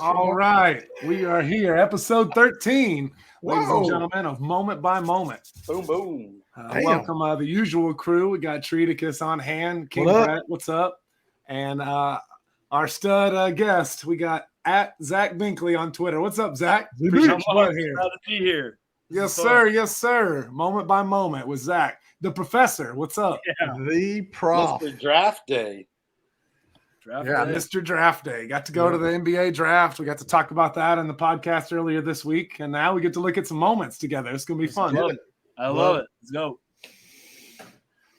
All right. We are here. Episode 13, ladies and gentlemen, of Moment by Moment. Boom, boom. Welcome the usual crew. We got Treaticus on hand. King Brett, what's up? And our stud guest, we got at Zach Binkley on Twitter. What's up, Zach? Appreciate you here. Glad to be here. Yes, sir. Yes, sir. Moment by Moment with Zach. The professor, what's up? Yeah. The prof. Mr. Draft Day. Mr. Draft Day. Got to go to the NBA draft. We got to talk about that in the podcast earlier this week. And now we get to look at some moments together. It's going to be fun. I love it. Let's go.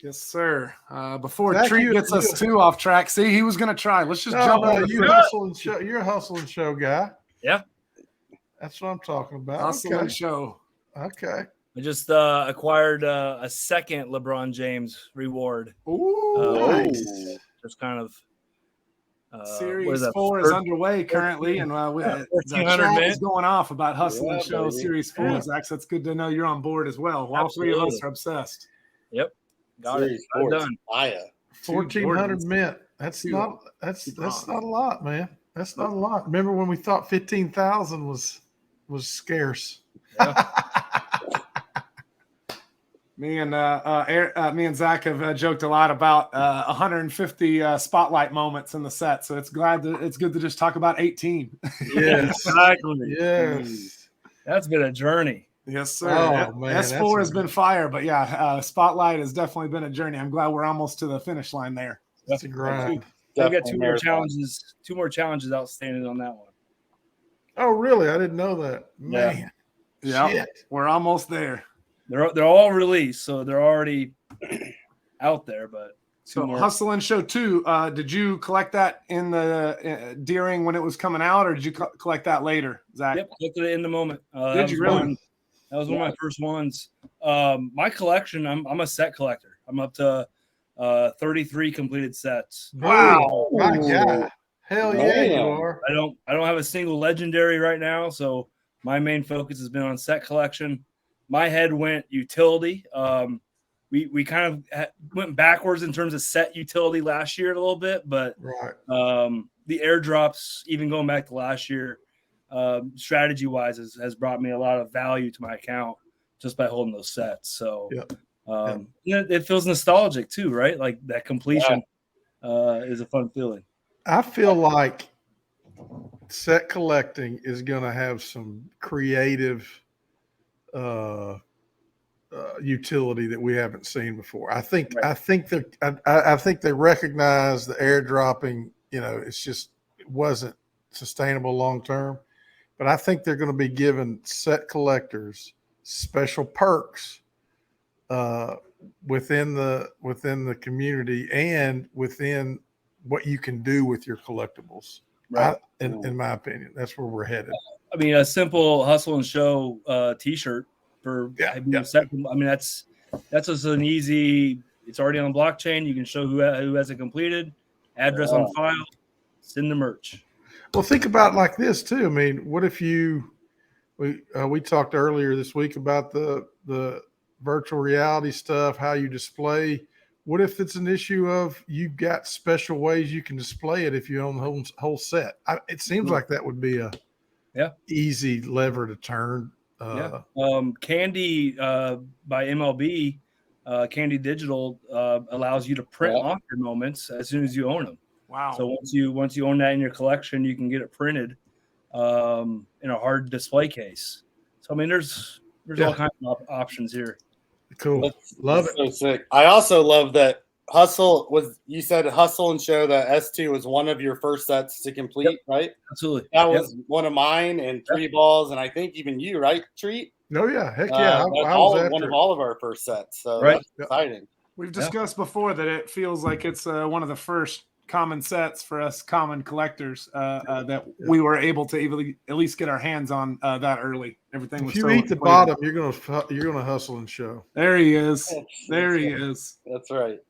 Yes, sir. Before Treat gets us too off track, see, he was going to try. Let's just jump on. You're a hustling show guy. Yeah. That's what I'm talking about. Hustling show. Okay. I just acquired a second LeBron James reward. Ooh, nice. Just kind of. Series 4 is underway currently, and chat is going off about Hustlin Show Series 4. Yeah. Zach, that's good to know you're on board as well. All three of us are obsessed. Yep, got Series it. I'm done. 1,400 mint. That's not a lot, man. That's not a lot. Remember when we thought 15,000 was scarce? Yeah. Me and Zach have joked a lot about 150 spotlight moments in the set, so it's good to just talk about 18. Yes, exactly. Yes, that's been a journey. Yes, sir. Oh, man, S4 has been fire, but spotlight has definitely been a journey. I'm glad we're almost to the finish line there. That's a grind. We got two more challenges outstanding on that one. Oh, really? I didn't know that. Man, yeah, we're almost there. They're all released, so they're already out there. But Hustlin Show 2, did you collect that in the during when it was coming out, or did you collect that later, Zach? Yep, collected it in the moment. Did you really? That was one of my first ones. My collection, I'm a set collector. I'm up to 33 completed sets. Wow! My God. Hell yeah, you are. I don't have a single legendary right now, so my main focus has been on set collection. My head went utility. We kind of went backwards in terms of set utility last year a little bit, but the airdrops, even going back to last year, strategy wise, has brought me a lot of value to my account just by holding those sets. So it feels nostalgic too, right? Like that completion is a fun feeling. I feel like set collecting is going to have some creative utility that we haven't seen before. I think they recognize the airdropping. It wasn't sustainable long term, but I think they're going to be giving set collectors special perks within the community and within what you can do with your collectibles. Right. In my opinion, that's where we're headed. I mean, a simple Hustle and Show T-shirt for set. I mean, that's just an easy. It's already on blockchain. You can show who has it completed, address on file, send the merch. Well, think about it like this too. I mean, what if we talked earlier this week about the virtual reality stuff, how you display. What if it's an issue of you've got special ways you can display it if you own the whole set? It seems like that would be a easy lever to turn. Candy by MLB, Candy Digital allows you to print off your moments as soon as you own them. Wow! So once you own that in your collection, you can get it printed in a hard display case. So I mean, there's all kinds of options here. Cool. Love it. So sick. I also love that you said Hustle and Show that S2 was one of your first sets to complete, right? Absolutely. That was one of mine and 3 balls, and I think even you, right, Treat? Oh yeah, heck yeah. I was one of all of our first sets. So that's exciting. We've discussed before that it feels like it's one of the first common sets for us common collectors that we were able to at least get our hands on that early. Everything was. If you eat the bottom, you're gonna Hustle and Show. There he is. There he is. That's right.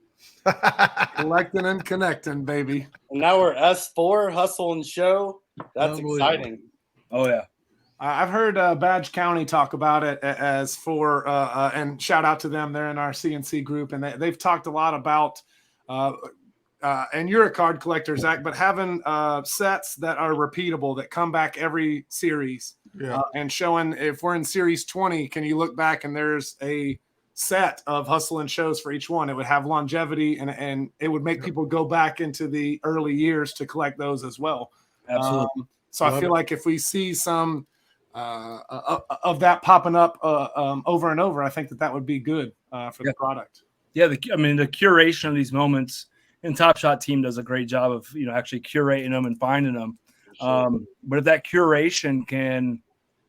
Collectin and Connectin, baby. And now we're S4 Hustle and Show. That's exciting. Oh yeah. I've heard Badge County talk about it as for and shout out to them. They're in our CNC group, and they've talked a lot about and you're a card collector, Zach, but having sets that are repeatable, that come back every series, and showing if we're in series 20, can you look back and there's a set of Hustlin shows for each one? It would have longevity, and it would make people go back into the early years to collect those as well. Absolutely. So I feel like if we see some of that popping up over and over, I think that would be good for the product. Yeah, the curation of these moments, and Top Shot team does a great job of actually curating them and finding them. But if that curation can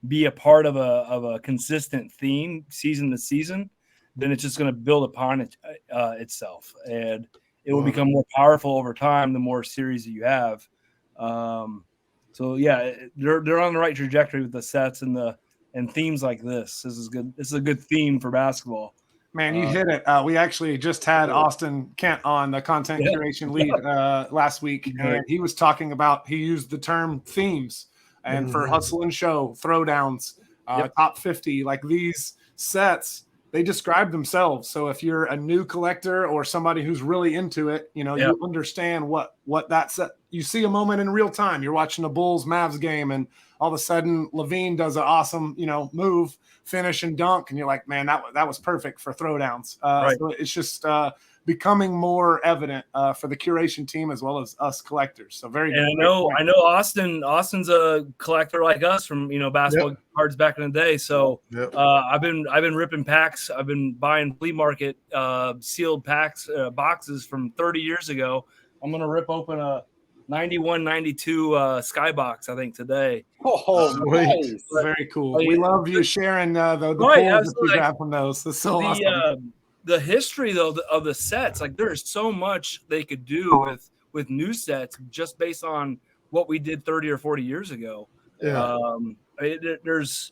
be a part of a consistent theme season to season, then it's just going to build upon itself, and it will become more powerful over time the more series that you have. So yeah, they're on the right trajectory with the sets and themes like this. This is good. This is a good theme for basketball. Man, you hit it. We actually just had Austin Kent on, the content curation lead, last week, and he was talking about, he used the term themes, and for Hustle and Show, throwdowns, top 50, like these sets, they describe themselves. So if you're a new collector or somebody who's really into it, you understand what that set. You see a moment in real time. You're watching a Bulls Mavs game, and all of a sudden Levine does an awesome, move, finish and dunk, and you're like, man, that was perfect for throwdowns. So it's just becoming more evident for the curation team as well as us collectors. So very. And I know Austin's a collector like us from basketball cards back in the day. So I've been ripping packs. I've been buying flea market sealed packs boxes from 30 years ago. I'm gonna rip open a 91-92 Skybox, I think, today. Oh, nice. Very cool. We love you sharing the pulls that you grab from those. That's so awesome. The history, though, of the sets, like there's so much they could do with new sets just based on what we did 30 or 40 years ago. There's,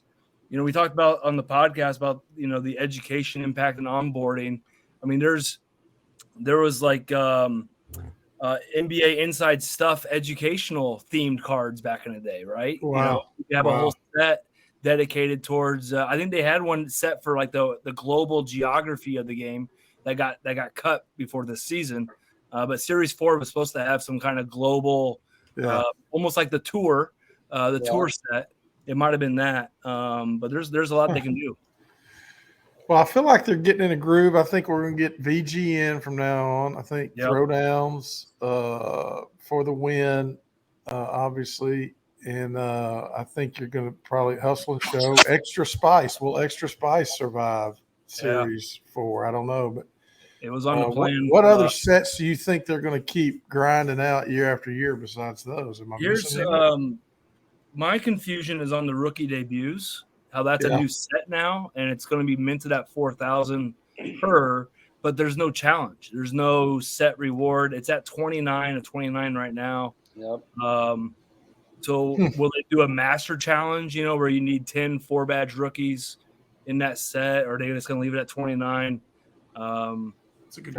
we talked about on the podcast about, the education impact and onboarding. I mean, there was like NBA Inside Stuff educational themed cards back in the day, right? Wow. You have a whole set dedicated towards I think they had one set for like the global geography of the game that got cut before this season, but series 4 was supposed to have some kind of global almost like the tour tour set. It might have been that, but there's a lot they can do. Well, I feel like they're getting in a groove. I think we're going to get VGN from now on. I think throwdowns for the win, obviously. And I think you're going to probably Hustle and Show. Extra Spice. Will Extra Spice survive Series 4? I don't know. But it was on the plan. What other sets do you think they're going to keep grinding out year after year besides those? Am I missing anything? My confusion is on the rookie debuts. How that's a new set now, and it's going to be minted at 4,000 per, but there's no challenge. There's no set reward. It's at 29 right now. Yep. So will they do a master challenge, where you need 10 4-badge rookies in that set, or are they just going to leave it at 29? That's a good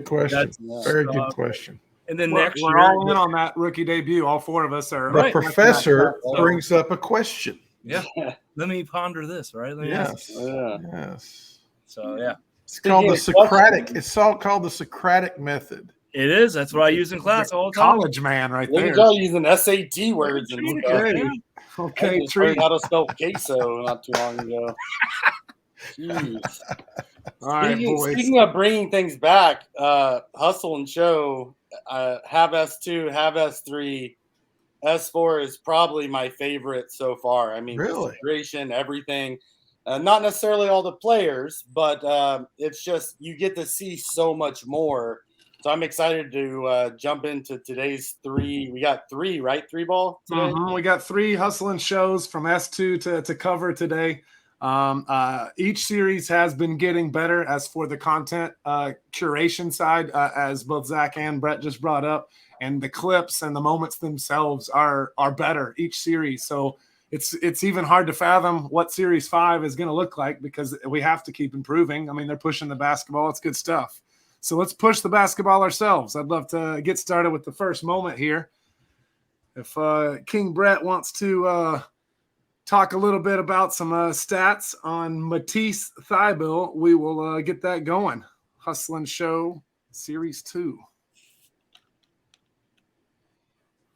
question. Very good question. And then next year, we're all in on that rookie debut. All 4 of us are. The professor brings up a question. Yeah. Let me ponder this, right? Yes. So yeah. It's called the Socratic. It's all called the Socratic method. It is. That's what I use in class all the time. College man, right there. Look at y'all using SAT words and stuff. Okay, learned how to spell queso not too long ago. Jeez. All right, boys. Speaking of bringing things back, Hustle and Show, have S2, have S3. S4 is probably my favorite so far. I mean, consideration, everything. Not necessarily all the players, but it's just you get to see so much more. So I'm excited to jump into today's 3. We got 3, right? 3 ball today? We got 3 Hustling shows from S2 to cover today. Each series has been getting better. As for the content curation side, as both Zach and Brett just brought up, and the clips and the moments themselves are better each series. So it's even hard to fathom what Series 5 is going to look like, because we have to keep improving. I mean, they're pushing the basketball. It's good stuff. So let's push the basketball ourselves. I'd love to get started with the first moment here. If King Brett wants to talk a little bit about some stats on Matisse Thybulle, we will get that going. Hustlin' Show Series 2.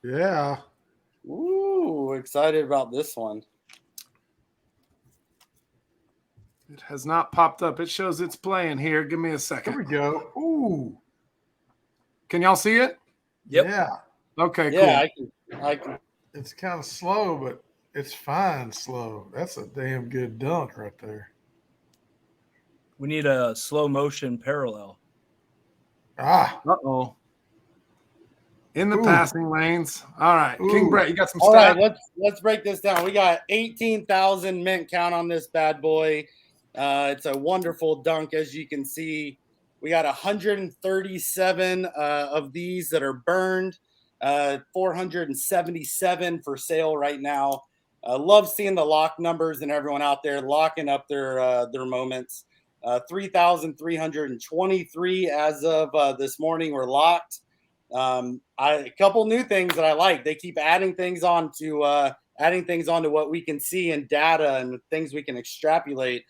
Yeah. Ooh, excited about this one. It has not popped up. It shows it's playing here. Give me a second. There we go. Ooh. Can y'all see it? Yep. Yeah. Okay, Yeah, cool. I can. It's kind of slow, but it's fine slow. That's a damn good dunk right there. We need a slow motion parallel. Ah. Uh-oh. In the Ooh. passing lanes. All right. Ooh. King Brett, you got some All stats? right, let's break this down. We got 18,000 mint count on this bad boy. It's a wonderful dunk, as you can see. We got 137 of these that are burned, 477 for sale right now. Love seeing the lock numbers and everyone out there locking up their moments. 3,323 as of this morning were locked. A couple new things that I like. They keep adding things onto what we can see in data and things we can extrapolate.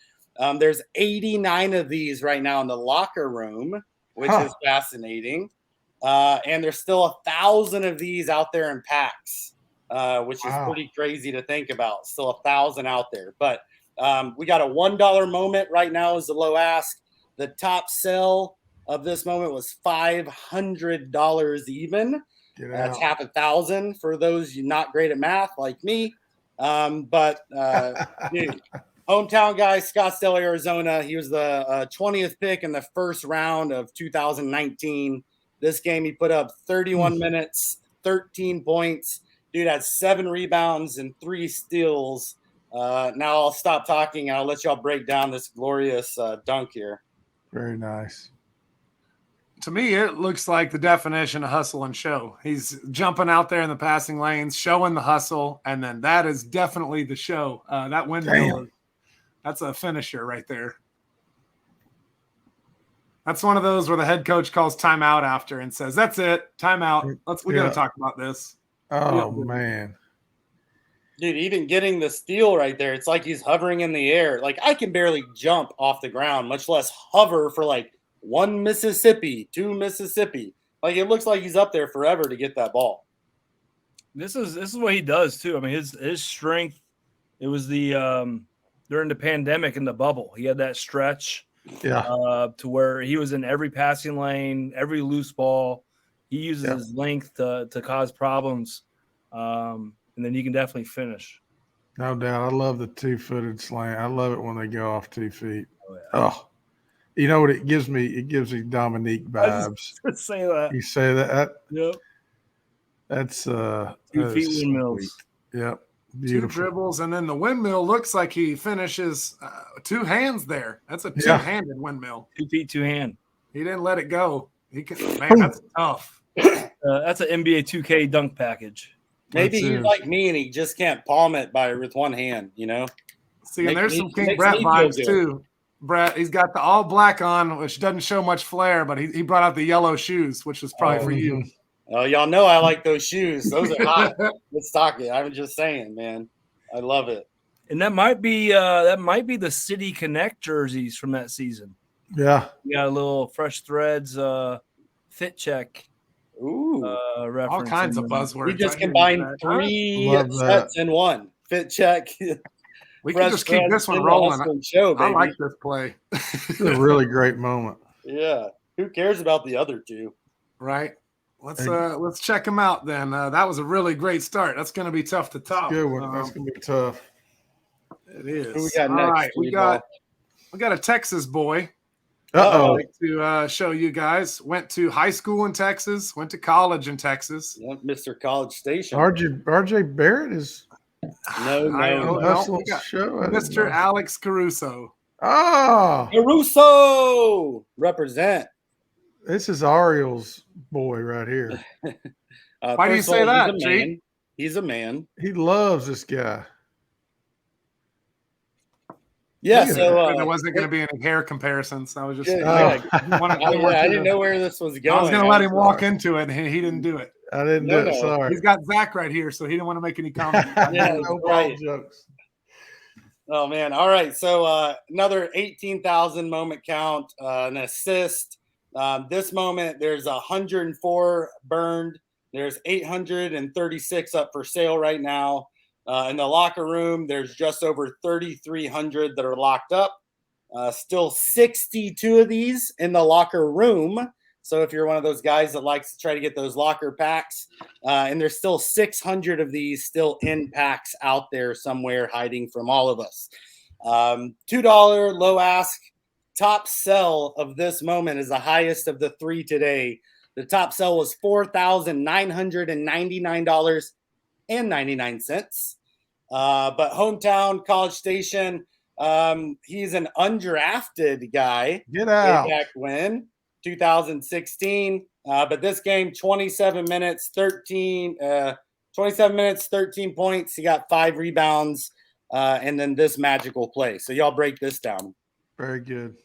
There's 89 of these right now in the locker room, which is fascinating. And there's still 1,000 of these out there in packs, which is pretty crazy to think about. Still 1,000 out there, but we got a $1 moment right now is the low ask. The top sell of this moment was $500 even. That's half 1,000 for those not great at math like me. But dude, hometown guy, Scottsdale, Arizona. He was the 20th pick in the first round of 2019. This game, he put up 31 minutes, 13 points. Dude had 7 rebounds and 3 steals. Now I'll stop talking and I'll let y'all break down this glorious dunk here. Very nice. To me, it looks like the definition of hustle and show. He's jumping out there in the passing lanes, showing the hustle, and then that is definitely the show. That windmill, that's a finisher right there. That's one of those where the head coach calls timeout after and says, "That's it, timeout. We got to talk about this." Oh man, dude! Even getting the steal right there, it's like he's hovering in the air. Like I can barely jump off the ground, much less hover for like 1 Mississippi, 2 Mississippi. Like it looks like he's up there forever to get that ball. This is what he does too. I mean, his strength. It was the during the pandemic in the bubble. He had that stretch, to where he was in every passing lane, every loose ball. He uses his length to cause problems, and then he can definitely finish. No doubt. I love the 2-footed slant. I love it when they go off 2 feet. Oh. You know what it gives me? It gives me Dominique vibes. Say that. You say that? Yep. That's 2 feet windmills. Yep. Beautiful. 2 dribbles, and then the windmill looks like he finishes 2 hands there. That's a 2-handed windmill. 2 feet, 2 hand. He didn't let it go. Man, that's tough. That's an NBA 2K dunk package. Maybe he's like me and he just can't palm it with one hand, you know? See, and there's some King Brett vibes too. Brett, he's got the all black on, which doesn't show much flair, but he brought out the yellow shoes, which was probably for you. Oh, y'all know I like those shoes. Those are hot. Let's talk it. I'm just saying, man. I love it. And that might be the City Connect jerseys from that season. Yeah. You got a little Fresh Threads fit check. Ooh. Reference. All kinds of buzzwords. We just combined 3 sets in one. Fit check. We can just keep this one rolling. Show, I like this play. It's a really great moment. Yeah. Who cares about the other 2? Right. Let's check them out then. That was a really great start. That's going to be tough to top. Good one. That's going to be tough. It is. Who we got next? All right. We got a Texas boy. Uh-oh. I'd like to show you guys. Went to high school in Texas. Went to college in Texas. Yep, Mr. College Station. RJ Barrett is no. Mr. Alex Caruso. Oh, Caruso represent. This is Ariel's boy right here. Why do you say that, G? He's a man. He loves this guy. Yeah, so there wasn't going to be any hair comparisons. I was just I didn't know where this was going. I was going to let him walk into it, and he didn't do it. I didn't do it. Sorry. He's got Zach right here, so he didn't want to make any comments. Right. Jokes. Oh man! All right, so another 18,000 moment count, an assist. This moment, there's 104 burned, There's 836 up for sale right now. In the locker room, there's just over 3,300 that are locked up. Still 62 of these in the locker room. So if you're one of those guys that likes to try to get those locker packs, and there's still 600 of these still in packs out there somewhere hiding from all of us. $2 low ask. Top sell of this moment is the highest of the three today. The top sell was $4,999.99. But hometown College Station, he's an undrafted guy. Get out. Way back when, 2016. But this game, 27 minutes, 13 points. He got 5 rebounds, and then this magical play. So y'all break this down. Very good.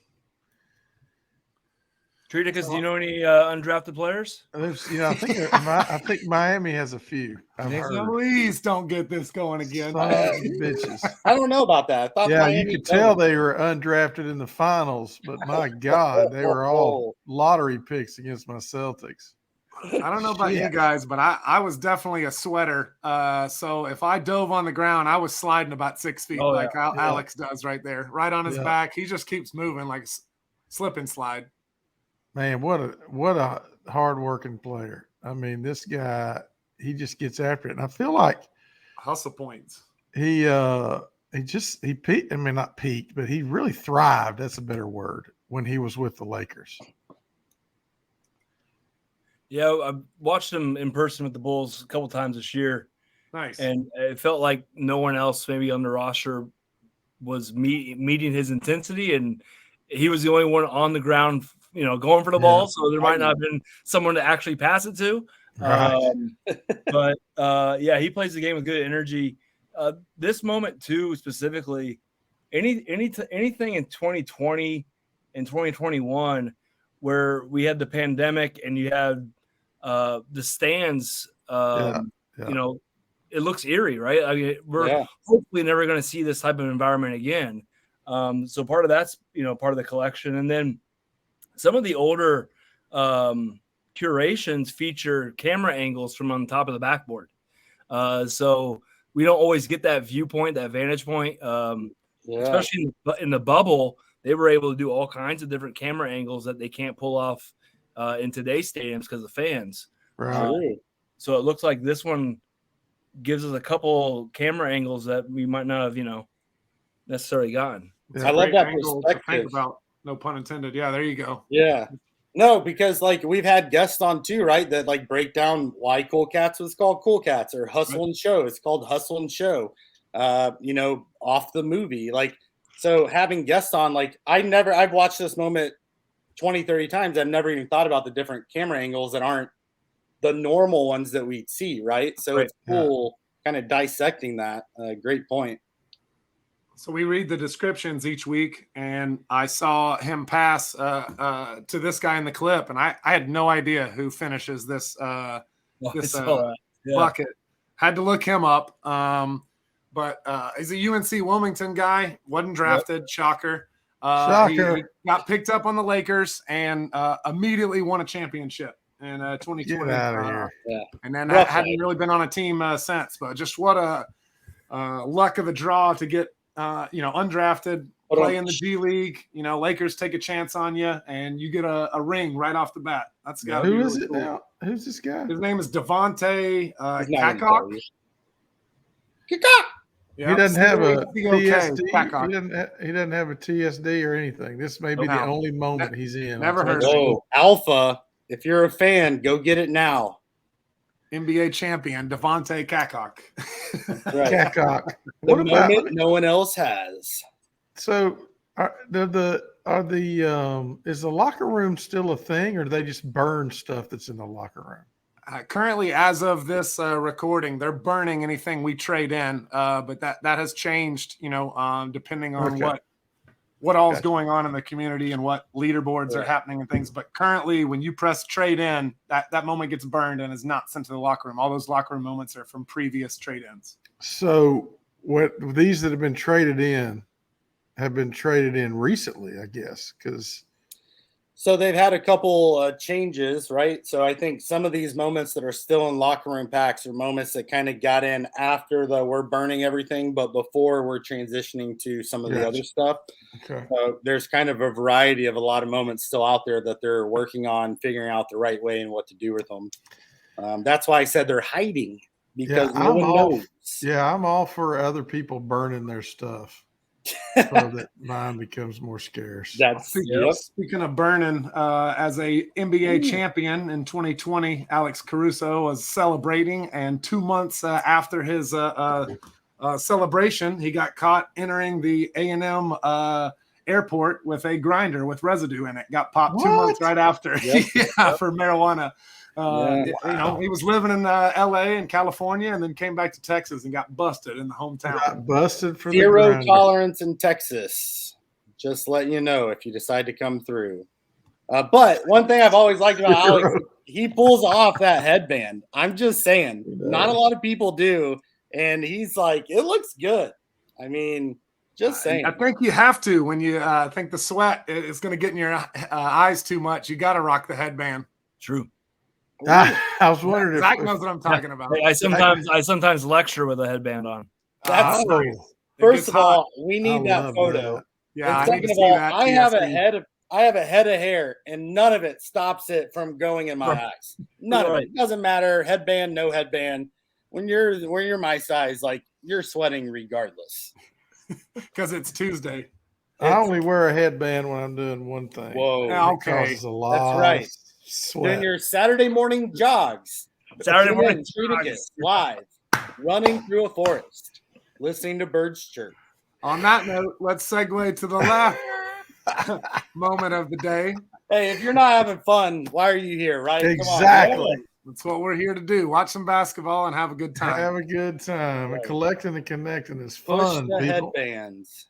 Triticus, do you know any undrafted players? I think Miami has a few. Please don't get this going again. Bitches. I don't know about that. I thought Miami you could tell they were undrafted in the finals, but my God, they were all lottery picks against my Celtics. I don't know about you guys, but I was definitely a sweater. So if I dove on the ground, I was sliding about 6 feet, Alex does right there, right on his back. He just keeps moving like a slip and slide. Man, what a hard-working player. I mean, this guy, he just gets after it. And I feel like hustle points. He peaked. I mean, not peaked, but he really thrived. That's a better word when he was with the Lakers. Yeah, I watched him in person with the Bulls a couple times this year. Nice. And it felt like no one else maybe on the roster was meeting his intensity, and he was the only one on the ground, going for the ball. So there might not have been someone to actually pass it to. Right. But he plays the game with good energy. This moment too, specifically, anything in 2020 and 2021 where we had the pandemic and you had the stands, it looks eerie, right? I mean, we're hopefully never going to see this type of environment again. So part of that's, part of the collection. And then some of the older curations feature camera angles from on top of the backboard. So we don't always get that viewpoint, that vantage point. Especially in the bubble, they were able to do all kinds of different camera angles that they can't pull off in today's stadiums because of fans. Right. So it looks like this one gives us a couple camera angles that we might not have, necessarily gotten. I love that perspective. Think about, no pun intended. Yeah, there you go. Yeah. No, because we've had guests on too, right? That break down why Cool Cats was called Cool Cats, or Hustlin Show. It's called Hustlin Show. Off the movie. So having guests on, I've watched this moment 20, 30 times. I've never even thought about the different camera angles that aren't the normal ones that we'd see, right? So it's cool kind of dissecting that. Great point. So we read the descriptions each week, and I saw him pass to this guy in the clip, and I had no idea who finishes this bucket. Had to look him up. But he's a UNC Wilmington guy, wasn't drafted. Shocker. He got picked up on the Lakers and immediately won a championship in 2020. Get out of here. And then hadn't really been on a team since. But just what a luck of a draw to get undrafted, play in the G League. Lakers take a chance on you, and you get a ring right off the bat. That's got to be Who is really it cool. now? Who's this guy? His name is Devontae Cacok. He doesn't have a TSD. He doesn't have a TSD or anything. This may be the only moment he's in. Never heard of him. Alpha, if you're a fan, go get it now. NBA champion Devontae Cacok. Right. Cacok. What about no one else has? So is the locker room still a thing, or do they just burn stuff that's in the locker room? Currently, as of this recording, they're burning anything we trade in, but that has changed, depending on what all's going on in the community and what leaderboards are happening and things. But currently, when you press trade in, that moment gets burned and is not sent to the locker room. All those locker room moments are from previous trade ins. So what these that have been traded in have been traded in recently, I guess, because So they've had a couple changes, right? So I think some of these moments that are still in locker room packs are moments that kind of got in after we're burning everything, but before we're transitioning to some of the other stuff. Okay. So there's kind of a variety of a lot of moments still out there that they're working on figuring out the right way and what to do with them. That's why I said they're hiding, because no one knows. Yeah, I'm all for other people burning their stuff so that mine becomes more scarce. Speaking of burning, as a NBA champion in 2020, Alex Caruso was celebrating, and 2 months after his celebration, he got caught entering the A&M airport with a grinder with residue in it. Got popped 2 months right after for marijuana. You know, he was living in LA and California, and then came back to Texas and got busted in the hometown. Got busted for zero tolerance in Texas. Just letting you know if you decide to come through. But one thing I've always liked about Alex, he pulls off that headband. I'm just saying, not a lot of people do, and he's like, it looks good. I mean, just saying. I think you have to when you think the sweat is going to get in your eyes too much. You got to rock the headband. True. I was wondering Zach knows what I'm talking about. I sometimes lecture with a headband on. That's nice. First of all, we need that photo. That. Yeah, and second of all, I have a head of hair, and none of it stops it from going in my eyes. None of it. Doesn't matter. Headband, no headband. When you're my size, like, you're sweating regardless. Because it's Tuesday. I only wear a headband when I'm doing one thing. Whoa. Okay. That's right. Doing your Saturday morning jogs. Saturday morning jogs. Live. Running through a forest. Listening to birds chirp. On that note, let's segue to the last moment of the day. Hey, if you're not having fun, why are you here, right? Exactly. Come on, that's what we're here to do. Watch some basketball and have a good time. Have a good time. Right. Collecting and connecting is fun. Push the people. headbands.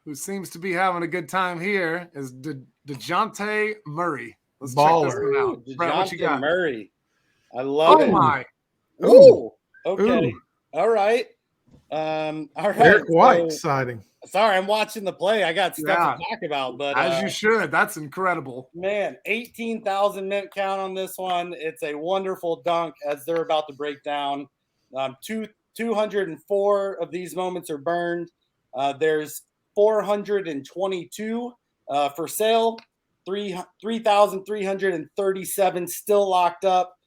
Who seems to be having a good time here is DeJounte Murray. Let's Baller. check this one out. Brett, what you got? Murray. I love it. Oh, my. Ooh. Okay. Ooh. All right. All right. Eric White, exciting. Sorry, I'm watching the play. I got stuff to talk about, but as you should. That's incredible. Man, 18,000 mint count on this one. It's a wonderful dunk as they're about to break down. 204 of these moments are burned. There's 422 for sale. 3,337 still locked up.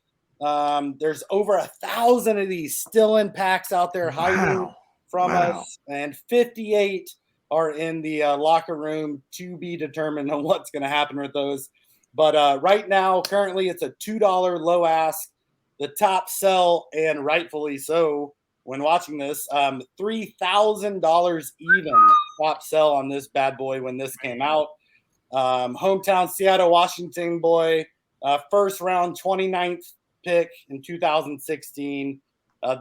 There's over 1,000 of these still in packs out there hiding from us, and 58 are in the locker room to be determined on what's going to happen with those. But right now, currently, it's a $2 low ask. The top sell, and rightfully so, when watching this, $3,000 even top sell on this bad boy when this came out. Hometown Seattle, Washington boy, first round 29th pick in 2016.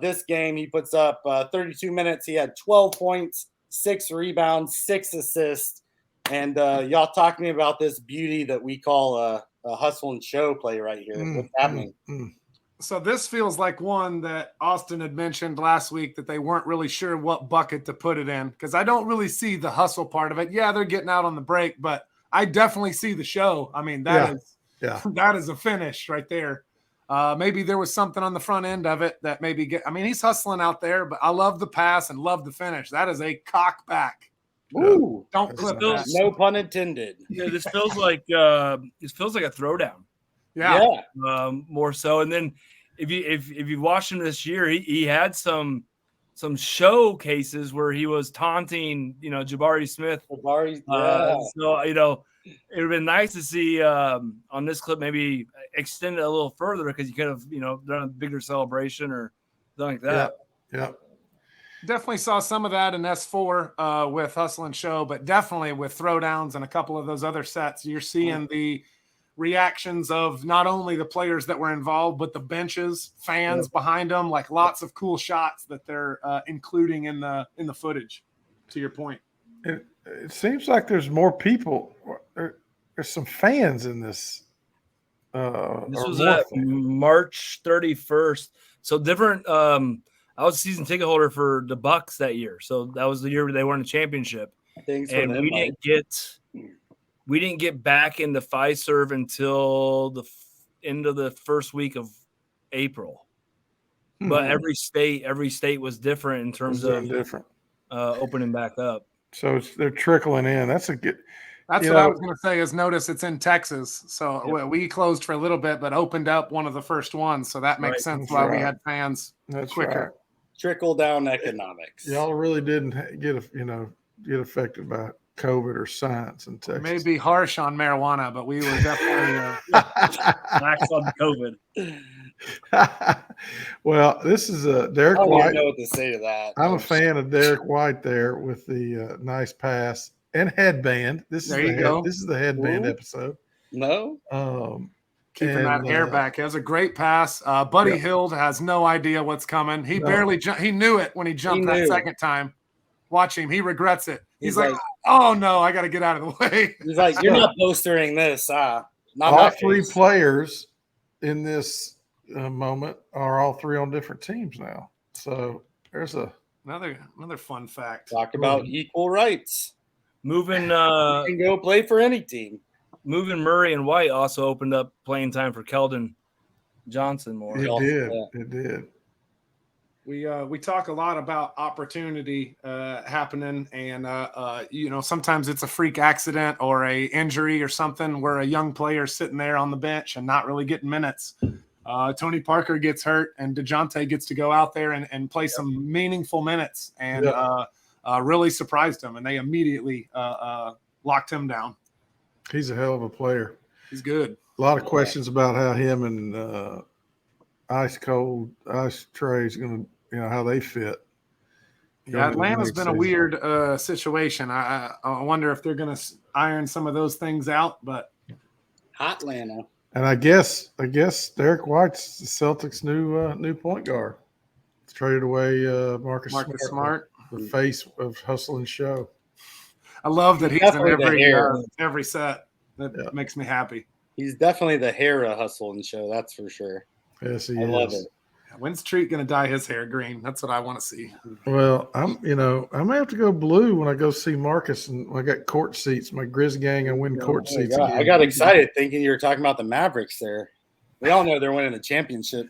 This game, he puts up 32 minutes. He had 12 points, 6 rebounds, 6 assists. And y'all talk to me about this beauty that we call a hustle and show play right here. What's happening? So this feels like one that Austin had mentioned last week that they weren't really sure what bucket to put it in, because I don't really see the hustle part of it. Yeah, they're getting out on the break, but I definitely see the show. I mean, that is a finish right there. Maybe there was something on the front end of it that maybe he's hustling out there, but I love the pass and love the finish. That is a cock back. Ooh, don't clip that. No pun intended. Yeah, this feels like a throwdown. Yeah. More so. And then if you watched him this year, he had some showcases where he was taunting, Jabari Smith. So, it would have been nice to see on this clip maybe extend it a little further, because you could have, done a bigger celebration or something like that. Yeah. Definitely saw some of that in S4 with Hustlin Show, but definitely with throwdowns and a couple of those other sets, you're seeing the reactions of not only the players that were involved, but the benches, fans behind them, like lots of cool shots that they're including in the footage, to your point. It seems like there's more people. There's some fans in this. This was at March 31st. So different. I was a season ticket holder for the Bucks that year. So that was the year they won the championship. We we didn't get back into Fiserv until the end of the first week of April. But every state was different in terms of opening back up. So they're trickling in. That's a good. That's what I was going to say. Is notice it's in Texas, so we closed for a little bit, but opened up one of the first ones. So that makes sense why we had fans quicker. Right. Trickle down economics. Y'all really didn't get affected by COVID or science in Texas. It may be harsh on marijuana, but we were definitely lax on COVID. Well, this is Derek White. I don't know what to say to that. I'm a fan of Derek White there with the nice pass and headband. This is the headband episode. No. Keeping that hair back. He has a great pass. Buddy Hield has no idea what's coming. He barely he knew it when he jumped that second time. Watch him. He regrets it. He's like, oh no, I got to get out of the way. He's like, you're not postering this. All three players in this moment are all three on different teams now. So there's another fun fact. Talk about equal rights. Moving you can go play for any team. Moving Murray and White also opened up playing time for Keldon Johnson more. It did. We talk a lot about opportunity happening, and sometimes it's a freak accident or a injury or something where a young player sitting there on the bench and not really getting minutes. Tony Parker gets hurt, and DeJounte gets to go out there and play some meaningful minutes, and really surprised him, and they immediately locked him down. He's a hell of a player. He's good. A lot of questions about how him and Ice Trey's going to, how they fit. Yeah, Atlanta's been a weird situation. I wonder if they're going to iron some of those things out, but hot Atlanta. And I guess Derek White's the Celtics' new point guard. It's traded away Marcus Smart, the face of Hustlin Show. I love that he's in every set. That makes me happy. He's definitely the hair of Hustlin Show, that's for sure. Yes, he is. I love it. When's Treat going to dye his hair green? That's what I want to see. Well, I may have to go blue when I go see Marcus, and I got court seats. My Grizz gang, I win court seats. I got excited thinking you were talking about the Mavericks there. We all know they're winning the championship.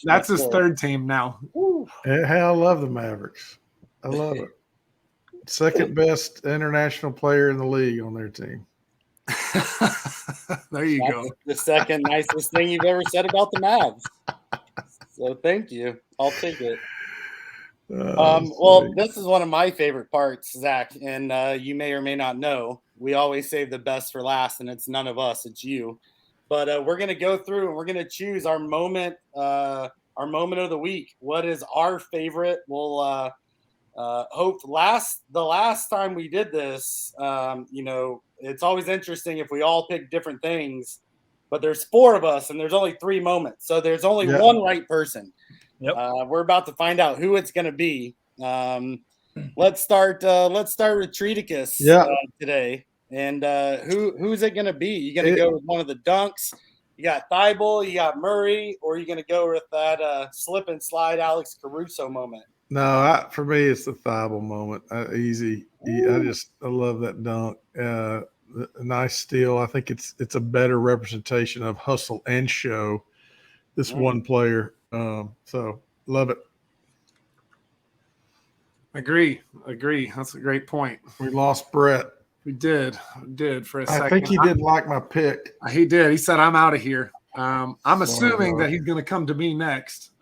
That's his third team now. Hey, I love the Mavericks. I love it. Second best international player in the league on their team. There you go. The second nicest thing you've ever said about the Mavs. So thank you. I'll take it. Well, this is one of my favorite parts, Zach, and you may or may not know, we always save the best for last, and it's none of us, it's you. But we're going to go through and we're going to choose our moment of the week. What is our favorite? We'll hope the last time we did this, it's always interesting if we all pick different things, but there's four of us and there's only 3 moments. So there's only one right person. Yep. We're about to find out who it's going to be. Let's start with Treaticus today. And who's it going to be? You going to go with one of the dunks? You got Thibault, you got Murray, or are you going to go with that slip and slide Alex Caruso moment? No, for me, it's the Thibault moment. Easy. I love that dunk. Nice steal. I think it's a better representation of hustle and show. This one player. So love it. Agree. That's a great point. We lost Brett. We did for a second. I think he didn't like my pick. He did. He said, "I'm out of here." I'm assuming that he's going to come to me next.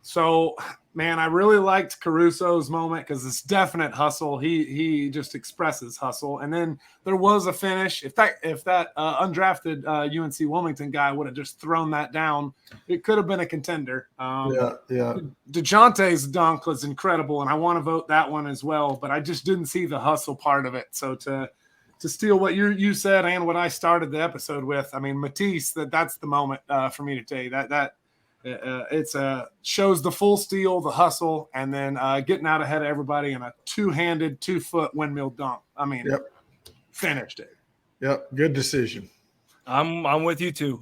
So, man, I really liked Caruso's moment because it's definite hustle. He just expresses hustle. And then there was a finish. If that undrafted UNC Wilmington guy would have just thrown that down, it could have been a contender. DeJounte's dunk was incredible, and I want to vote that one as well. But I just didn't see the hustle part of it. So to steal what you said and what I started the episode with, I mean, Matisse, that's the moment for me to tell you that it's shows the full steal, the hustle, and then getting out ahead of everybody in a 2-handed 2-foot windmill dunk. I mean, finished it. Yep, good decision. I'm with you too.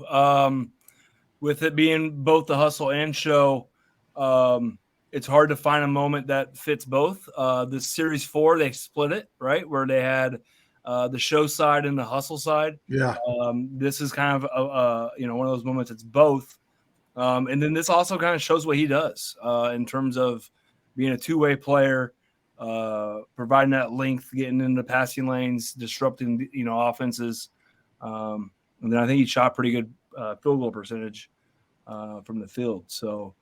With it being both the hustle and show, it's hard to find a moment that fits both. The series 4, they split it, right, where they had the show side and the hustle side. Yeah. This is kind of one of those moments. It's both. And then this also kind of shows what he does in terms of being a two-way player, providing that length, getting into passing lanes, disrupting offenses. And then I think he shot pretty good field goal percentage from the field. So,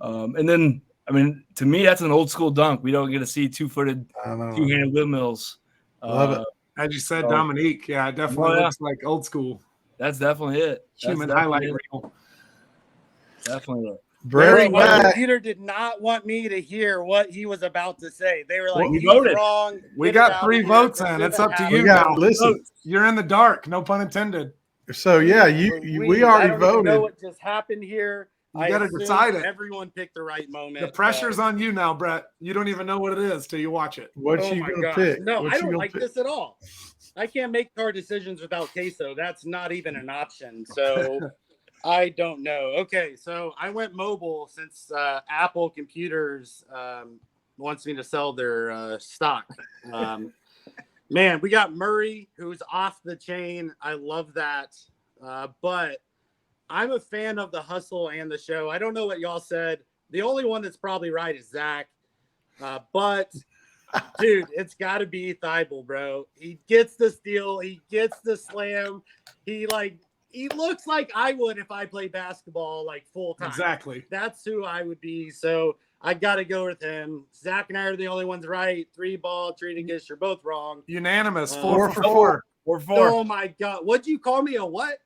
and then I mean, to me, that's an old school dunk. We don't get to see two-handed windmills. Love it. As you said, Dominique. Yeah, it definitely looks like old school. That's definitely it. Human highlight reel. Definitely it. The computer did not want me to hear what he was about to say. They were like, "He voted wrong." We got 3 votes in. It's up to you now. Listen, you're in the dark. No pun intended. So yeah, we already voted. Know what just happened here? You got to decide it. Everyone picked the right moment. The pressure's on you now, Brett. You don't even know what it is till you watch it. What's you gonna pick? No, I don't like this at all. I can't make hard decisions without queso. That's not even an option. So I don't know. Okay, so I went mobile since Apple Computers wants me to sell their stock. Man, we got Murray, who's off the chain. I love that. But I'm a fan of the hustle and the show. I don't know what y'all said. The only one that's probably right is Zach. But, dude, it's got to be Thibault, bro. He gets the steal. He gets the slam. He looks like I would if I played basketball full time. Exactly. That's who I would be. So I got to go with him. Zach and I are the only ones right. 3-ball, Treatigus, you're both wrong. Unanimous. 4 for 4. 4 for 4. Oh, my God. What'd you call me? A what?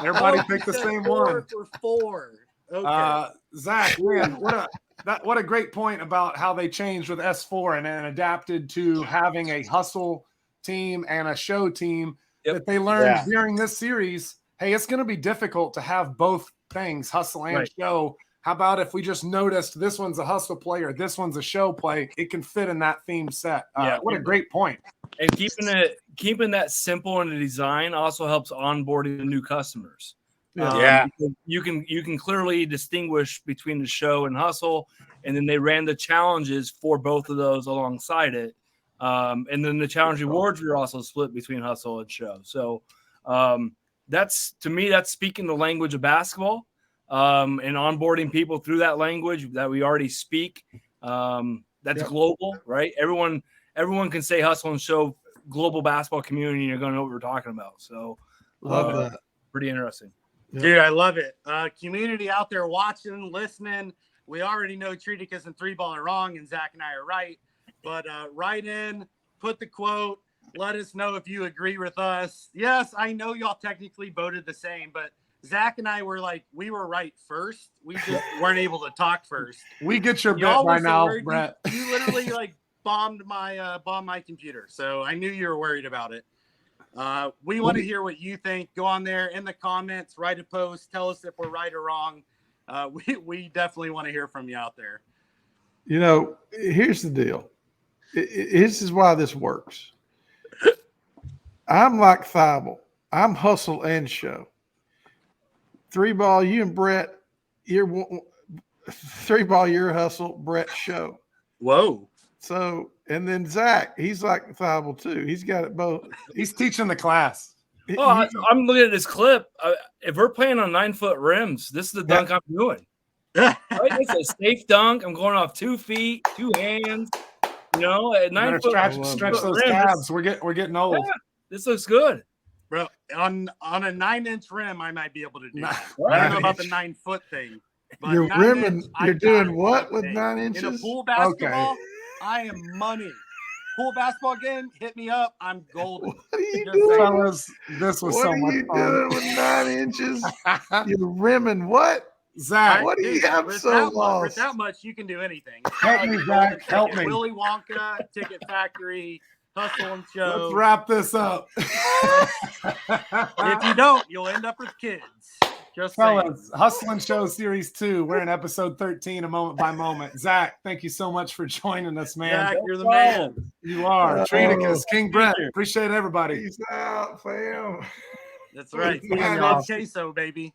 Everybody picked the same 4 for 4. Okay. Zach, man, what a great point about how they changed with S4 and adapted to having a hustle team and a show team. Yep. That they learned during this series. Hey, it's going to be difficult to have both things, hustle and show. How about if we just noticed this one's a hustle player, this one's a show play? It can fit in that theme set. What a great point. And keeping that simple in the design also helps onboarding the new customers. You can clearly distinguish between the show and hustle, and then they ran the challenges for both of those alongside it. And then the challenge rewards were also split between hustle and show. So that's speaking the language of basketball and onboarding people through that language that we already speak. That's global, right? Everyone can say hustle and show, global basketball community, and you're going to know what we're talking about. So love that. Pretty interesting. Dude, I love it. Community out there watching, listening. We already know Treatigus and 3-ball are wrong and Zach and I are right. But write in, put the quote, let us know if you agree with us. Yes, I know y'all technically voted the same, but Zach and I were we were right first. We just weren't able to talk first. We get your bet by now, Brett. You literally bombed my computer, so I knew you were worried about it. We want to hear what you think. Go on there in the comments, write a post, tell us if we're right or wrong. We definitely want to hear from you out there. Here's the deal. This is why this works. I'm like Thibault. I'm hustle and show. 3-ball, you and Brett, you're 3-ball, you're hustle, Brett show. Whoa. So, and then Zach, he's like Thibault too. He's got it both. He's teaching the class. I'm looking at this clip. If we're playing on 9-foot rims, this is the dunk I'm doing. Right? It's a safe dunk. I'm going off 2 feet, 2 hands. At 9 foot. Stretch those calves. We're getting old. Yeah, this looks good, bro. On a 9-inch rim, I might be able to do that. I don't know about the 9-foot thing. But you're rimming. You're doing what with 9 inches? In a pool basketball, I am money. Pool basketball game, hit me up. I'm golden. What are you doing? Fellas, this was so much fun. What are you doing with 9 inches? You're rimming what? Zach, what do you have so lost? With that much, you can do anything. Help me, Zach. Help me. Willy Wonka, Ticket Factory, Hustle and Show. Let's wrap this up. If you don't, you'll end up with kids. Just fellas, Hustlin Show Series 2. We're in episode 13, a moment by moment. Zach, thank you so much for joining us, man. Zach, you're the man. You are. Treatigus, King Brett. Appreciate everybody. Peace out, fam. That's right. Queso, baby.